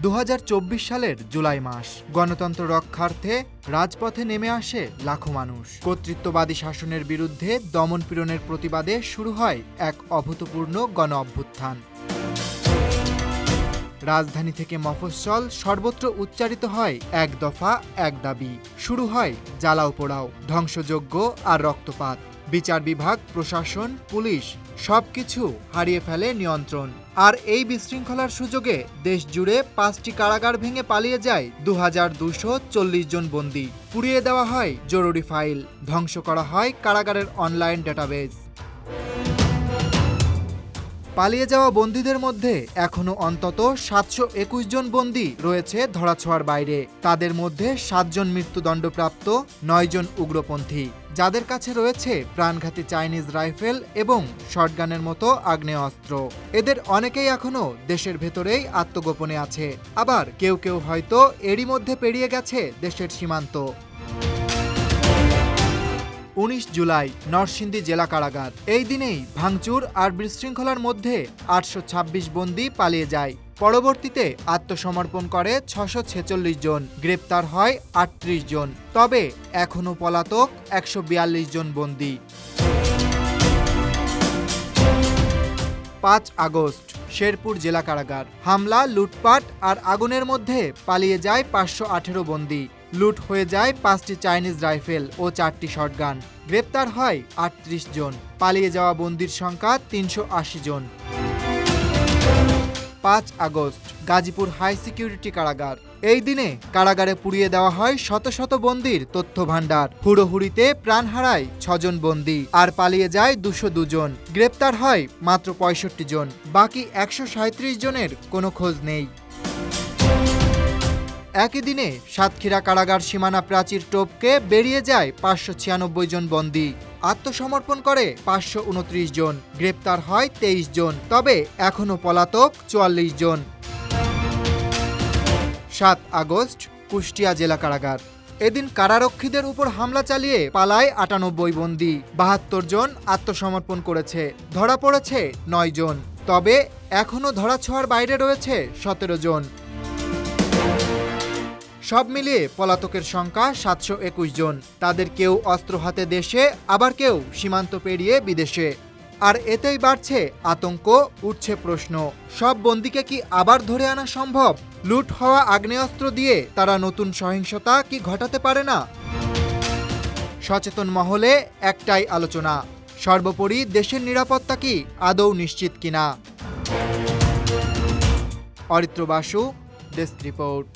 2024 সালের জুলাই মাস। গণতন্ত্র রক্ষার্থে রাজপথে নেমে আসে লাখো মানুষ। কর্তৃত্ববাদী শাসনের বিরুদ্ধে দমনপীড়নের প্রতিবাদে শুরু হয় এক অভূতপূর্ণ গণ অভ্যুত্থান। রাজধানী থেকে মফস্বল সর্বত্র উচ্চারিত হয় এক দফা এক দাবি। শুরু হয় জ্বালাও পোড়াও, ধ্বংসযজ্ঞ আর রক্তপাত। বিচার বিভাগ, প্রশাসন, পুলিশ সবকিছু হারিয়ে ফেলে নিয়ন্ত্রণ। আর এই বিশৃঙ্খলার সুযোগে দেশ জুড়ে 5টি কারাগার ভেঙে পালিয়ে যায় 2240 জন বন্দী। পুড়িয়ে দেওয়া হয় জরুরি ফাইল, ধ্বংস করা হয় কারাগারের অনলাইন ডেটাবেজ। পালিয়ে যাওয়া বন্দীদের মধ্যে এখনও অন্তত 721 জন বন্দী রয়েছে ধরাছোঁয়ার বাইরে। তাদের মধ্যে 7 জন মৃত্যুদণ্ডপ্রাপ্ত, 9 জন উগ্রপন্থী, যাদের কাছে রয়েছে প্রাণঘাতী চাইনিজ রাইফেল এবং শটগানের মতো আগ্নেয়াস্ত্র। এদের অনেকেই এখনও দেশের ভেতরেই আত্মগোপনে আছে, আবার কেউ কেউ হয়তো এরই মধ্যে পেরিয়ে গেছে দেশের সীমান্ত। 19 জুলাই নরসিংদী জেলা কারাগার। এই দিনেই ভাঙচুর আর বিশৃঙ্খলার মধ্যে 826 বন্দী পালিয়ে যায়। পরবর্তীতে আত্মসমর্পণ করে 646 জন, গ্রেপ্তার হয় 38 জন। তবে এখনও পলাতক 142 জন বন্দী। 5 আগস্ট শেরপুর জেলা কারাগার। হামলা, লুটপাট আর আগুনের মধ্যে পালিয়ে যায় 518 বন্দী। লুট হয়ে যায় 5টি চাইনিজ রাইফেল ও 4টি শটগান। গ্রেপ্তার হয় 38 জন। পালিয়ে যাওয়া বন্দীর সংখ্যা 380 জন। 5 আগস্ট গাজীপুর হাই সিকিউরিটি কারাগার। এই দিনে কারাগারে পুড়িয়ে দেওয়া হয় শত শত বন্দীর তথ্য ভাণ্ডার। হুড়োহুড়িতে প্রাণ হারায় 6 জন বন্দী আর পালিয়ে যায় 202 জন। গ্রেপ্তার হয় মাত্র 65 জন। বাকি 137 জনের কোনো খোঁজ নেই। একই দিনে সাতক্ষীরা কারাগার সীমানা প্রাচীর টপকে বেরিয়ে যায় 596 জন বন্দী। আত্মসমর্পণ করে 529 জন। গ্রেপ্তার হয় 23 জন। তবে এখনও পলাতক 44 জন। 7 আগস্ট কুষ্টিয়া জেলা কারাগার। এদিন কারারক্ষীদের উপর হামলা চালিয়ে পালায় 98 বন্দী। 72 জন আত্মসমর্পণ করেছে। ধরা পড়েছে 9 জন। তবে এখনও ধরাছোঁয়ার বাইরে রয়েছে 17 জন। সব মিলিয়ে পলাতকের সংখ্যা 721 জন। তাদের কেউ অস্ত্র হাতে দেশে, আবার কেউ সীমান্ত পেরিয়ে বিদেশে। আর এতেই বাড়ছে আতঙ্ক, উঠছে প্রশ্ন, সব বন্দীকে কি আবার ধরে আনা সম্ভব? লুট হওয়া আগ্নেয়াস্ত্র দিয়ে তারা নতুন সহিংসতা কি ঘটাতে পারে না? সচেতন মহলে একটাই আলোচনা, সর্বোপরি দেশের নিরাপত্তা কি আদৌ নিশ্চিত কিনা? Aritra Basu, desk report.